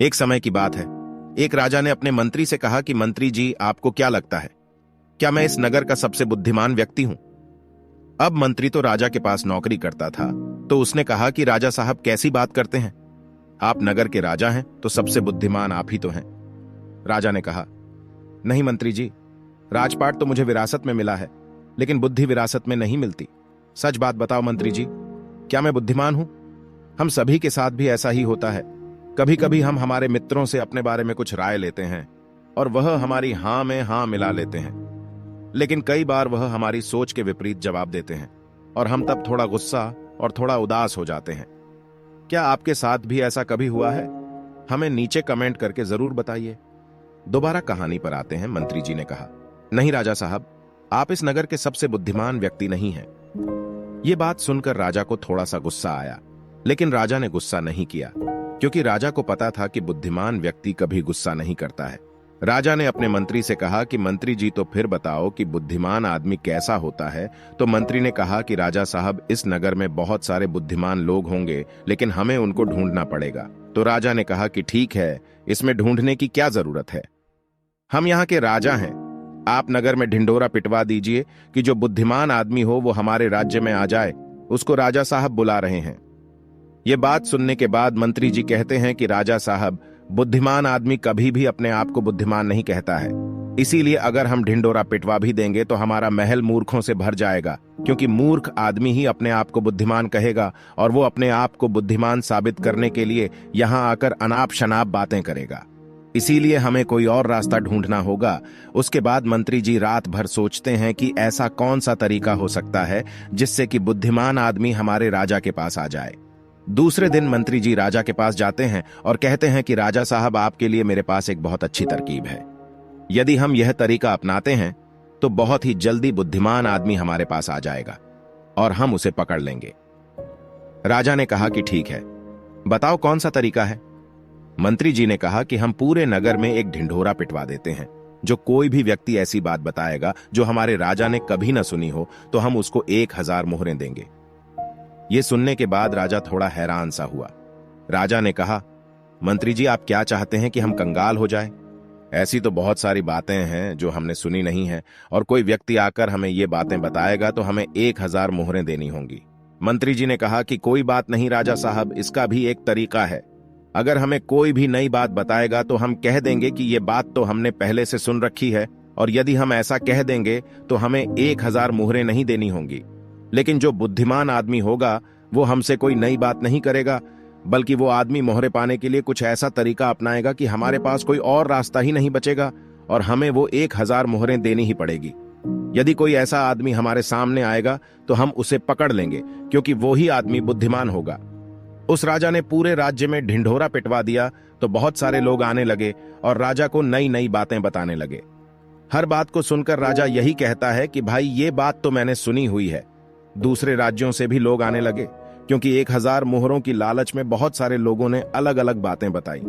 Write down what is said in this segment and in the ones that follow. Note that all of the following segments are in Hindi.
एक समय की बात है, एक राजा ने अपने मंत्री से कहा कि मंत्री जी, आपको क्या लगता है, क्या मैं इस नगर का सबसे बुद्धिमान व्यक्ति हूं? अब मंत्री तो राजा के पास नौकरी करता था, तो उसने कहा कि राजा साहब कैसी बात करते हैं, आप नगर के राजा हैं तो सबसे बुद्धिमान आप ही तो हैं। राजा ने कहा, नहीं मंत्री जी, राजपाट तो मुझे विरासत में मिला है, लेकिन बुद्धि विरासत में नहीं मिलती। सच बात बताओ मंत्री जी, क्या मैं बुद्धिमान हूं? हम सभी के साथ भी ऐसा ही होता है। कभी कभी हम हमारे मित्रों से अपने बारे में कुछ राय लेते हैं और वह हमारी हां में हां मिला लेते हैं, लेकिन कई बार वह हमारी सोच के विपरीत जवाब देते हैं और हम तब थोड़ा गुस्सा और थोड़ा उदास हो जाते हैं। क्या आपके साथ भी ऐसा कभी हुआ है? हमें नीचे कमेंट करके जरूर बताइए। दोबारा कहानी पर आते हैं। मंत्री जी ने कहा, नहीं राजा साहब, आप इस नगर के सबसे बुद्धिमान व्यक्ति नहीं हैं। यह बात सुनकर राजा को थोड़ा सा गुस्सा आया, लेकिन राजा ने गुस्सा नहीं किया, क्योंकि राजा को पता था कि बुद्धिमान व्यक्ति कभी गुस्सा नहीं करता है। राजा ने अपने मंत्री से कहा कि मंत्री जी, तो फिर बताओ कि बुद्धिमान आदमी कैसा होता है? तो मंत्री ने कहा कि राजा साहब, इस नगर में बहुत सारे बुद्धिमान लोग होंगे, लेकिन हमें उनको ढूंढना पड़ेगा। तो राजा ने कहा कि ठीक है, इसमें ढूंढने की क्या जरूरत है, हम यहाँ के राजा हैं। आप नगर में ढिंढोरा पिटवा दीजिए कि जो बुद्धिमान आदमी हो वो हमारे राज्य में आ जाए, उसको राजा साहब बुला रहे हैं। ये बात सुनने के बाद मंत्री जी कहते हैं कि राजा साहब, बुद्धिमान आदमी कभी भी अपने आप को बुद्धिमान नहीं कहता है, इसीलिए अगर हम ढिंडोरा पिटवा भी देंगे तो हमारा महल मूर्खों से भर जाएगा, क्योंकि मूर्ख आदमी ही अपने आप को बुद्धिमान कहेगा और वो अपने आप को बुद्धिमान साबित करने के लिए यहां आकर अनाप शनाप बातें करेगा। इसीलिए हमें कोई और रास्ता ढूंढना होगा। उसके बाद मंत्री जी रात भर सोचते हैं कि ऐसा कौन सा तरीका हो सकता है जिससे कि बुद्धिमान आदमी हमारे राजा के पास आ जाए। दूसरे दिन मंत्री जी राजा के पास जाते हैं और कहते हैं कि राजा साहब, आपके लिए मेरे पास एक बहुत अच्छी तरकीब है। यदि हम यह तरीका अपनाते हैं तो बहुत ही जल्दी बुद्धिमान आदमी हमारे पास आ जाएगा और हम उसे पकड़ लेंगे। राजा ने कहा कि ठीक है, बताओ कौन सा तरीका है? मंत्री जी ने कहा कि हम पूरे नगर में एक ढिंढोरा पिटवा देते हैं। जो कोई भी व्यक्ति ऐसी बात बताएगा जो हमारे राजा ने कभी न सुनी हो, तो हम उसको 1000 मोहरें देंगे। यह सुनने के बाद राजा थोड़ा हैरान सा हुआ। राजा ने कहा, मंत्री जी, आप क्या चाहते हैं कि हम कंगाल हो जाएं? ऐसी तो बहुत सारी बातें हैं जो हमने सुनी नहीं है, और कोई व्यक्ति आकर हमें ये बातें बताएगा तो हमें 1000 मोहरें देनी होंगी। मंत्री जी ने कहा कि कोई बात नहीं राजा साहब, इसका भी एक तरीका है। अगर हमें कोई भी नई बात बताएगा तो हम कह देंगे कि ये बात तो हमने पहले से सुन रखी है, और यदि हम ऐसा कह देंगे तो हमें 1000 मोहरें नहीं देनी होंगी। लेकिन जो बुद्धिमान आदमी होगा वो हमसे कोई नई बात नहीं करेगा, बल्कि वो आदमी मोहरे पाने के लिए कुछ ऐसा तरीका अपनाएगा कि हमारे पास कोई और रास्ता ही नहीं बचेगा और हमें वो 1000 मोहरें देनी ही पड़ेगी। यदि कोई ऐसा आदमी हमारे सामने आएगा तो हम उसे पकड़ लेंगे, क्योंकि वो ही आदमी बुद्धिमान होगा। उस राजा ने पूरे राज्य में ढिंढोरा पिटवा दिया तो बहुत सारे लोग आने लगे और राजा को नई नई बातें बताने लगे। हर बात को सुनकर राजा यही कहता है कि भाई, ये बात तो मैंने सुनी हुई है। दूसरे राज्यों से भी लोग आने लगे, क्योंकि 1000 मोहरों की लालच में बहुत सारे लोगों ने अलग अलग बातें बताई।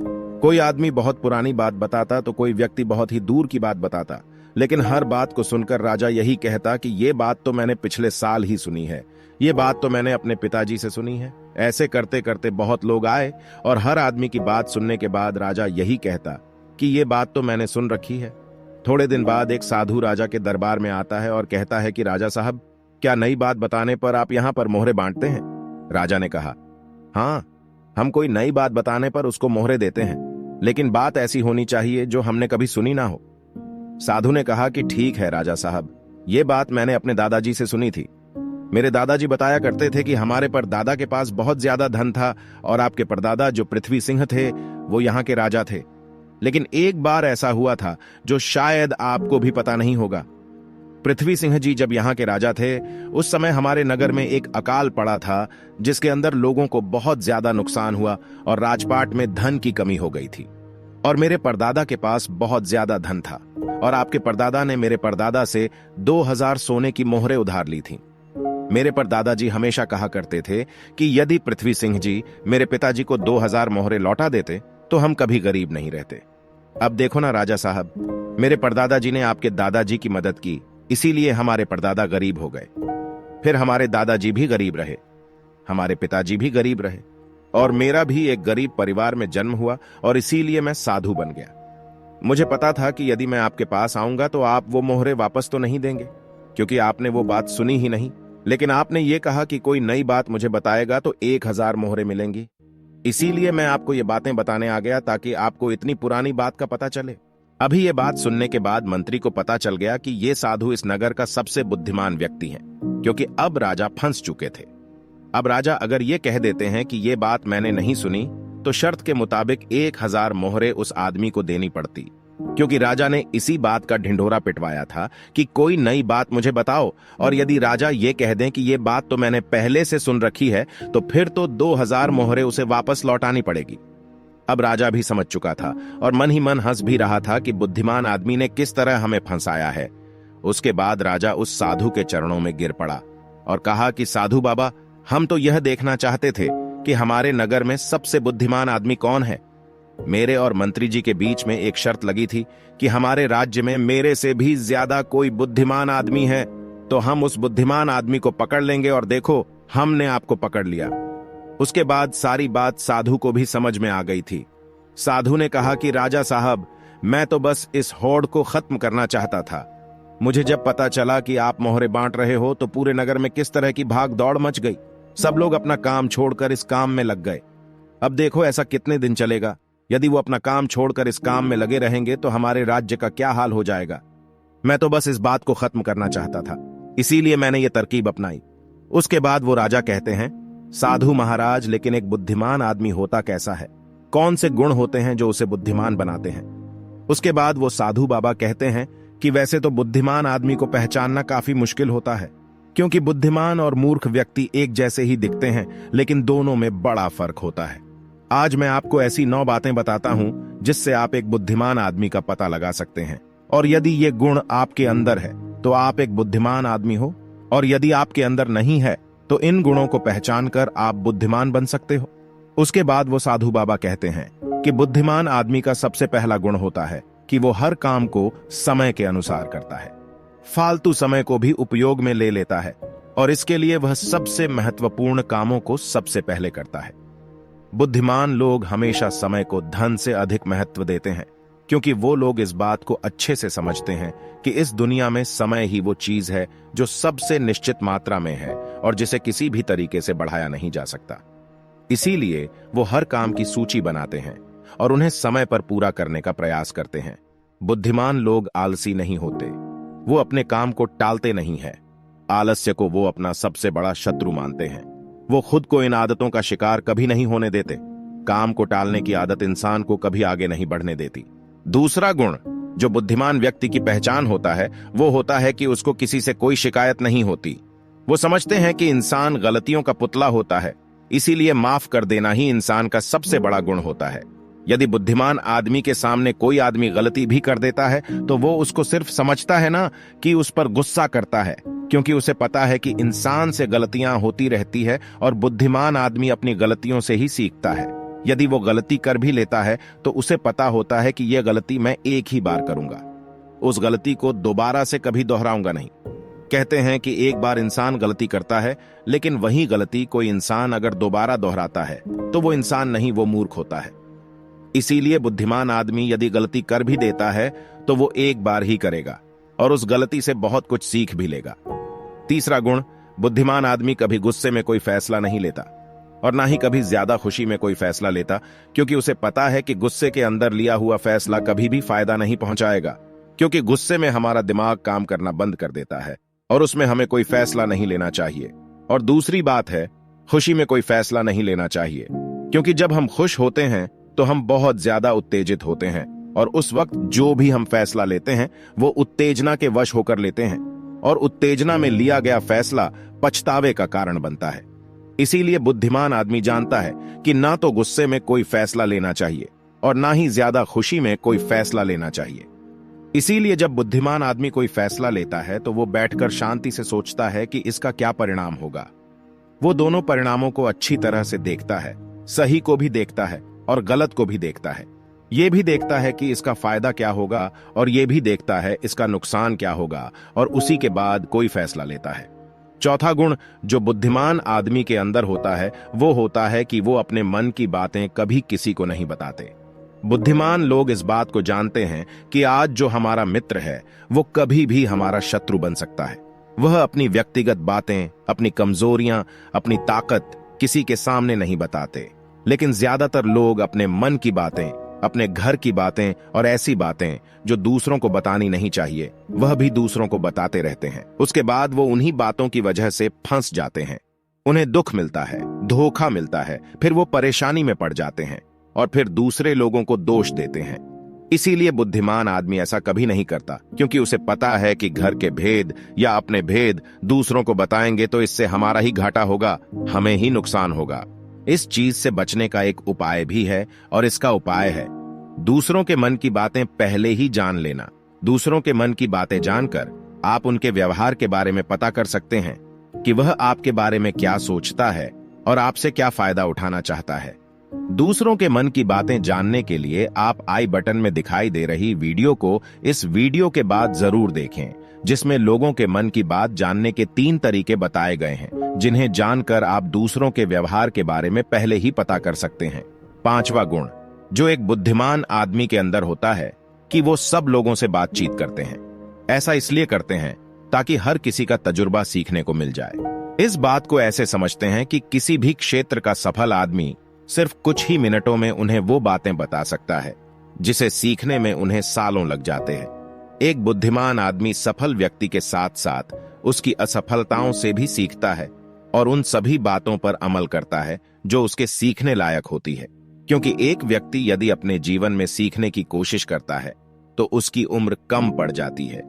कोई आदमी बहुत पुरानी बात बताता तो कोई व्यक्ति बहुत ही दूर की बात बताता, लेकिन हर बात को सुनकर राजा यही कहता कि ये बात तो मैंने पिछले साल ही सुनी है, ये बात तो मैंने अपने पिताजी से सुनी है। ऐसे करते करते बहुत लोग आए और हर आदमी की बात सुनने के बाद राजा यही कहता कि ये बात तो मैंने सुन रखी है। थोड़े दिन बाद एक साधु राजा के दरबार में आता है और कहता है कि राजा साहब, क्या नई बात बताने पर आप यहाँ पर मोहरे बांटते हैं? राजा ने कहा, हाँ, हम कोई नई बात बताने पर उसको मोहरे देते हैं, लेकिन बात ऐसी होनी चाहिए जो हमने कभी सुनी ना हो। साधु ने कहा कि ठीक है राजा साहब, ये बात मैंने अपने दादाजी से सुनी थी। मेरे दादाजी बताया करते थे कि हमारे परदादा के पास बहुत ज्यादा धन था और आपके परदादा जो पृथ्वी सिंह थे वो यहाँ के राजा थे। लेकिन एक बार ऐसा हुआ था जो शायद आपको भी पता नहीं होगा। पृथ्वी सिंह जी जब यहाँ के राजा थे, उस समय हमारे नगर में एक अकाल पड़ा था जिसके अंदर लोगों को बहुत ज्यादा नुकसान हुआ और राजपाट में धन की कमी हो गई थी। और मेरे परदादा के पास बहुत ज्यादा धन था और आपके परदादा ने मेरे परदादा से 2000 सोने की मोहरें उधार ली थी। मेरे परदादा जी हमेशा कहा करते थे कि यदि पृथ्वी सिंह जी मेरे पिताजी को 2000 मोहरें लौटा देते तो हम कभी गरीब नहीं रहते। अब देखो ना राजा साहब, मेरे परदादा जी ने आपके दादाजी की मदद की, इसीलिए हमारे परदादा गरीब हो गए। फिर हमारे दादाजी भी गरीब रहे, हमारे पिताजी भी गरीब रहे, और मेरा भी एक गरीब परिवार में जन्म हुआ और इसीलिए मैं साधु बन गया। मुझे पता था कि यदि मैं आपके पास आऊंगा तो आप वो मोहरे वापस तो नहीं देंगे, क्योंकि आपने वो बात सुनी ही नहीं। लेकिन आपने ये कहा कि कोई नई बात मुझे बताएगा तो 1000 मोहरे मिलेंगी। इसीलिए मैं आपको ये बातें बताने आ गया, ताकि आपको इतनी पुरानी बात का पता चले। अभी ये बात सुनने के बाद मंत्री को पता चल गया कि ये साधु इस नगर का सबसे बुद्धिमान व्यक्ति है, क्योंकि अब राजा फंस चुके थे। अब राजा अगर ये कह देते हैं कि ये बात मैंने नहीं सुनी, तो शर्त के मुताबिक 1000 मोहरे उस आदमी को देनी पड़ती, क्योंकि राजा ने इसी बात का ढिंढोरा पिटवाया था कि कोई नई बात मुझे बताओ। और यदि राजा ये कह दें कि ये बात तो मैंने पहले से सुन रखी है, तो फिर तो 2000 मोहरे उसे वापस लौटानी पड़ेगी। अब राजा भी समझ चुका था और मन ही मन हंस भी रहा था कि बुद्धिमान आदमी ने किस तरह हमें फंसाया है। उसके बाद राजा उस साधु के चरणों में गिर पड़ा और कहा कि साधु बाबा, हम तो यह देखना चाहते थे कि हमारे नगर में सबसे बुद्धिमान आदमी कौन है। मेरे और मंत्री जी के बीच में एक शर्त लगी थी कि हमारे राज्य में मेरे से भी ज्यादा कोई बुद्धिमान आदमी है तो हम उस बुद्धिमान आदमी को पकड़ लेंगे, और देखो हमने आपको पकड़ लिया। उसके बाद सारी बात साधु को भी समझ में आ गई थी। साधु ने कहा कि राजा साहब, मैं तो बस इस होड़ को खत्म करना चाहता था। मुझे जब पता चला कि आप मोहरे बांट रहे हो तो पूरे नगर में किस तरह की भाग दौड़ मच गई। सब लोग अपना काम छोड़कर इस काम में लग गए। अब देखो ऐसा कितने दिन चलेगा। यदि वो अपना काम छोड़कर इस काम में लगे रहेंगे तो हमारे राज्य का क्या हाल हो जाएगा। मैं तो बस इस बात को खत्म करना चाहता था, इसीलिए मैंने ये तरकीब अपनाई। उसके बाद वो राजा कहते हैं, साधु महाराज, लेकिन एक बुद्धिमान आदमी होता कैसा है? कौन से गुण होते हैं जो उसे बुद्धिमान बनाते हैं? उसके बाद वो साधु बाबा कहते हैं कि वैसे तो बुद्धिमान आदमी को पहचानना काफी मुश्किल होता है, क्योंकि बुद्धिमान और मूर्ख व्यक्ति एक जैसे ही दिखते हैं, लेकिन दोनों में बड़ा फर्क होता है। आज मैं आपको ऐसी 9 बातें बताता हूं जिससे आप एक बुद्धिमान आदमी का पता लगा सकते हैं। और यदि ये गुण आपके अंदर है तो आप एक बुद्धिमान आदमी हो, और यदि आपके अंदर नहीं है तो इन गुणों को पहचान कर आप बुद्धिमान बन सकते हो। उसके बाद वो साधु बाबा कहते हैं कि बुद्धिमान आदमी का सबसे पहला गुण होता है कि वो हर काम को समय के अनुसार करता है, फालतू समय को भी उपयोग में ले लेता है, और इसके लिए वह सबसे महत्वपूर्ण कामों को सबसे पहले करता है। बुद्धिमान लोग हमेशा समय को धन से अधिक महत्व देते हैं, क्योंकि वो लोग इस बात को अच्छे से समझते हैं कि इस दुनिया में समय ही वो चीज है जो सबसे निश्चित मात्रा में है और जिसे किसी भी तरीके से बढ़ाया नहीं जा सकता। इसीलिए वो हर काम की सूची बनाते हैं और उन्हें समय पर पूरा करने का प्रयास करते हैं। बुद्धिमान लोग आलसी नहीं होते, वो अपने काम को टालते नहीं है। आलस्य को वो अपना सबसे बड़ा शत्रु मानते हैं। वो खुद को इन आदतों का शिकार कभी नहीं होने देते। काम को टालने की आदत इंसान को कभी आगे नहीं बढ़ने देती। दूसरा गुण जो बुद्धिमान व्यक्ति की पहचान होता है वो होता है कि उसको किसी से कोई शिकायत नहीं होती। वो समझते हैं कि इंसान गलतियों का पुतला होता है, इसीलिए माफ कर देना ही इंसान का सबसे बड़ा गुण होता है। यदि बुद्धिमान आदमी के सामने कोई आदमी गलती भी कर देता है तो वो उसको सिर्फ समझता है ना कि उस पर गुस्सा करता है, क्योंकि उसे पता है कि इंसान से गलतियां होती रहती है और बुद्धिमान आदमी अपनी गलतियों से ही सीखता है। यदि वो गलती कर भी लेता है तो उसे पता होता है कि यह गलती मैं एक ही बार करूंगा, उस गलती को दोबारा से कभी दोहराऊंगा नहीं। कहते हैं कि एक बार इंसान गलती करता है, लेकिन वही गलती कोई इंसान अगर दोबारा दोहराता है तो वो इंसान नहीं, वो मूर्ख होता है। इसीलिए बुद्धिमान आदमी यदि गलती कर भी देता है तो वो एक बार ही करेगा और उस गलती से बहुत कुछ सीख भी लेगा। तीसरा गुण, बुद्धिमान आदमी कभी गुस्से में कोई फैसला नहीं लेता और ना ही कभी ज्यादा खुशी में कोई फैसला लेता, क्योंकि उसे पता है कि गुस्से के अंदर लिया हुआ फैसला कभी भी फायदा नहीं पहुंचाएगा, क्योंकि गुस्से में हमारा दिमाग काम करना बंद कर देता है और उसमें हमें कोई फैसला नहीं लेना चाहिए। और दूसरी बात है, खुशी में कोई फैसला नहीं लेना चाहिए, क्योंकि जब हम खुश होते हैं तो हम बहुत ज्यादा उत्तेजित होते हैं और उस वक्त जो भी हम फैसला लेते हैं वो उत्तेजना के वश होकर लेते हैं और उत्तेजना में लिया गया फैसला पछतावे का कारण बनता है। इसीलिए बुद्धिमान आदमी जानता है कि ना तो गुस्से में कोई फैसला लेना चाहिए और ना ही ज्यादा खुशी में कोई फैसला लेना चाहिए। इसीलिए जब बुद्धिमान आदमी कोई फैसला लेता है तो वो बैठकर शांति से सोचता है कि इसका क्या परिणाम होगा। वो दोनों परिणामों को अच्छी तरह से देखता है, सही को भी देखता है और गलत को भी देखता है। ये भी देखता है कि इसका फायदा क्या होगा और ये भी देखता है इसका नुकसान क्या होगा, और उसी के बाद कोई फैसला लेता है। चौथा गुण जो बुद्धिमान आदमी के अंदर होता है वो होता है कि वो अपने मन की बातें कभी किसी को नहीं बताते। बुद्धिमान लोग इस बात को जानते हैं कि आज जो हमारा मित्र है वो कभी भी हमारा शत्रु बन सकता है। वह अपनी व्यक्तिगत बातें, अपनी कमजोरियां, अपनी ताकत किसी के सामने नहीं बताते, लेकिन ज्यादातर लोग अपने मन की बातें, अपने घर की बातें और ऐसी बातें जो दूसरों को बतानी नहीं चाहिए वह भी दूसरों को बताते रहते हैं। उसके बाद वो उन्हीं बातों की वजह से फंस जाते हैं। उन्हें दुख मिलता है, धोखा मिलता है, फिर वो परेशानी में पड़ जाते हैं और फिर दूसरे लोगों को दोष देते हैं। इसीलिए बुद्धिमान आदमी ऐसा कभी नहीं करता, क्योंकि उसे पता है कि घर के भेद या अपने भेद दूसरों को बताएंगे तो इससे हमारा ही घाटा होगा, हमें ही नुकसान होगा। इस चीज से बचने का एक उपाय भी है और इसका उपाय है दूसरों के मन की बातें पहले ही जान लेना। दूसरों के मन की बातें जानकर आप उनके व्यवहार के बारे में पता कर सकते हैं कि वह आपके बारे में क्या सोचता है और आपसे क्या फायदा उठाना चाहता है। दूसरों के मन की बातें जानने के लिए आप आई बटन में दिखाई दे रही वीडियो को इस वीडियो के बाद जरूर देखें, जिसमें लोगों के मन की बात जानने के 3 तरीके बताए गए हैं, जिन्हें जानकर आप दूसरों के व्यवहार के बारे में पहले ही पता कर सकते हैं। 5वां गुण जो एक बुद्धिमान आदमी के अंदर होता है कि वो सब लोगों से बातचीत करते हैं। ऐसा इसलिए करते हैं ताकि हर किसी का तजुर्बा सीखने को मिल जाए। इस बात को ऐसे समझते हैं कि किसी भी क्षेत्र का सफल आदमी सिर्फ कुछ ही मिनटों में उन्हें वो बातें बता सकता है जिसे सीखने में उन्हें सालों लग जाते हैं। एक बुद्धिमान आदमी सफल व्यक्ति के साथ साथ उसकी असफलताओं से भी सीखता है और उन सभी बातों पर अमल करता है जो उसके सीखने लायक होती है, क्योंकि एक व्यक्ति यदि अपने जीवन में सीखने की कोशिश करता है तो उसकी उम्र कम पड़ जाती है।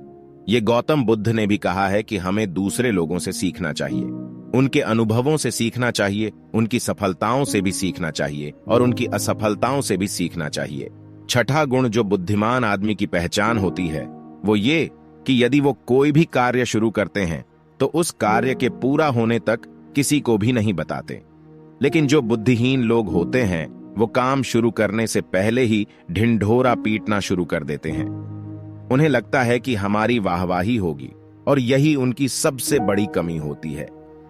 ये गौतम बुद्ध ने भी कहा है कि हमें दूसरे लोगों से सीखना चाहिए, उनके अनुभवों से सीखना चाहिए, उनकी सफलताओं से भी सीखना चाहिए और उनकी असफलताओं से भी सीखना चाहिए। 6ठा गुण जो बुद्धिमान आदमी की पहचान होती है वो ये कि यदि वो कोई भी कार्य शुरू करते हैं तो उस कार्य के पूरा होने तक किसी को भी नहीं बताते। लेकिन जो बुद्धिहीन लोग होते हैं वो काम शुरू करने से पहले ही ढिंढोरा पीटना शुरू कर देते हैं। उन्हें लगता है कि हमारी वाहवाही होगी और यही उनकी सबसे बड़ी कमी होती है,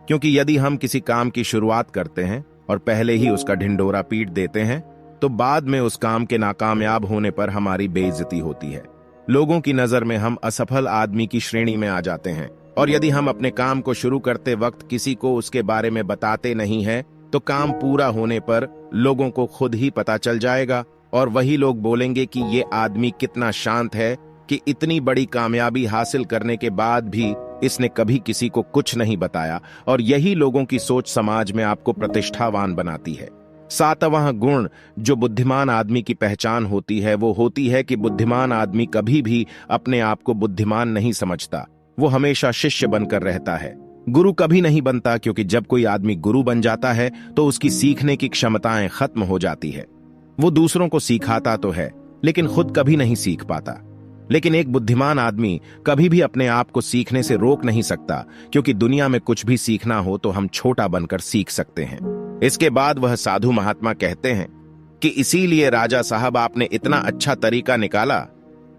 क्योंकि यदि हम किसी काम की शुरुआत करते हैं और पहले ही उसका ढिंढोरा पीट देते हैं तो बाद में उस काम के नाकामयाब होने पर हमारी बेइज्जती होती है। लोगों की नजर में हम असफल आदमी की श्रेणी में आ जाते हैं और यदि हम अपने काम को शुरू करते वक्त किसी को उसके बारे में बताते नहीं हैं तो काम पूरा होने पर लोगों को खुद ही पता चल जाएगा और वही लोग बोलेंगे कि ये आदमी कितना शांत है कि इतनी बड़ी कामयाबी हासिल करने के बाद भी इसने कभी किसी को कुछ नहीं बताया। और यही लोगों की सोच समाज में आपको प्रतिष्ठावान बनाती है। 7वां गुण जो बुद्धिमान आदमी की पहचान होती है वो होती है कि बुद्धिमान आदमी कभी भी अपने आप को बुद्धिमान नहीं समझता, वो हमेशा शिष्य बनकर रहता है। गुरु कभी नहीं बनता, क्योंकि जब कोई आदमी गुरु बन जाता है तो उसकी सीखने की क्षमताएं खत्म हो जाती है। वो दूसरों को सिखाता तो है लेकिन खुद कभी नहीं सीख पाता। लेकिन एक बुद्धिमान आदमी कभी भी अपने आप को सीखने से रोक नहीं सकता, क्योंकि दुनिया में कुछ भी सीखना हो तो हम छोटा बनकर सीख सकते हैं। इसके बाद वह साधु महात्मा कहते हैं कि इसीलिए राजा साहब आपने इतना अच्छा तरीका निकाला।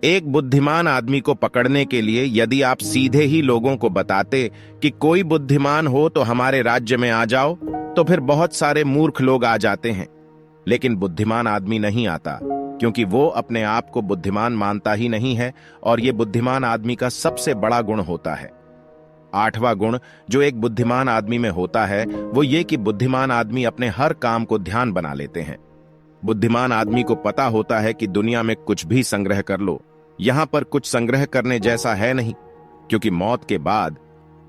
एक बुद्धिमान आदमी को पकड़ने के लिए यदि आप सीधे ही लोगों को बताते कि कोई बुद्धिमान हो तो हमारे राज्य में आ जाओ, तो फिर बहुत सारे मूर्ख लोग आ जाते हैं। लेकिन बुद्धिमान आदमी नहीं आता, क्योंकि वो अपने आप को बुद्धिमान मानता ही नहीं है और ये बुद्धिमान आदमी का सबसे बड़ा गुण होता है। 8वां गुण जो एक बुद्धिमान आदमी में होता है वो ये कि बुद्धिमान आदमी अपने हर काम को ध्यान बना लेते हैं। बुद्धिमान आदमी को पता होता है कि दुनिया में कुछ भी संग्रह कर लो, यहां पर कुछ संग्रह करने जैसा है नहीं, क्योंकि मौत के बाद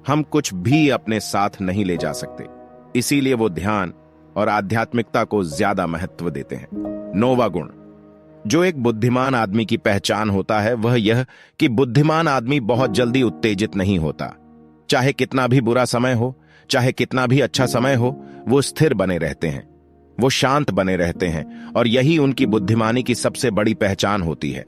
हम कुछ भी अपने साथ नहीं ले जा सकते। इसीलिए वो ध्यान और आध्यात्मिकता को ज्यादा महत्व देते हैं। 9वां गुण जो एक बुद्धिमान आदमी की पहचान होता है वह यह कि बुद्धिमान आदमी बहुत जल्दी उत्तेजित नहीं होता। चाहे कितना भी बुरा समय हो, चाहे कितना भी अच्छा समय हो, वो स्थिर बने रहते हैं, वो शांत बने रहते हैं और यही उनकी बुद्धिमानी की सबसे बड़ी पहचान होती है।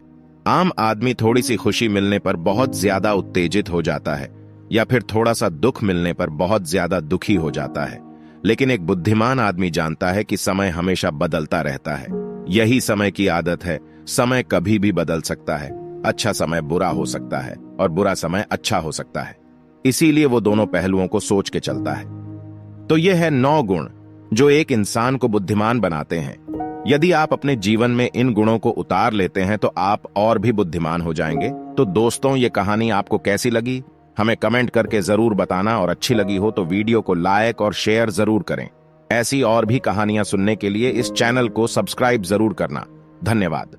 आम आदमी थोड़ी सी खुशी मिलने पर बहुत ज्यादा उत्तेजित हो जाता है या फिर थोड़ा सा दुख मिलने पर बहुत ज्यादा दुखी हो जाता है, लेकिन एक बुद्धिमान आदमी जानता है कि समय हमेशा बदलता रहता है। यही समय की आदत है, समय कभी भी बदल सकता है। अच्छा समय बुरा हो सकता है और बुरा समय अच्छा हो सकता है। इसीलिए वो दोनों पहलुओं को सोच के चलता है। तो ये है 9 गुण जो एक इंसान को बुद्धिमान बनाते हैं। यदि आप अपने जीवन में इन गुणों को उतार लेते हैं तो आप और भी बुद्धिमान हो जाएंगे। तो दोस्तों, ये कहानी आपको कैसी लगी हमें कमेंट करके जरूर बताना, और अच्छी लगी हो तो वीडियो को लाइक और शेयर जरूर करें। ऐसी और भी कहानियां सुनने के लिए इस चैनल को सब्सक्राइब जरूर करना। धन्यवाद।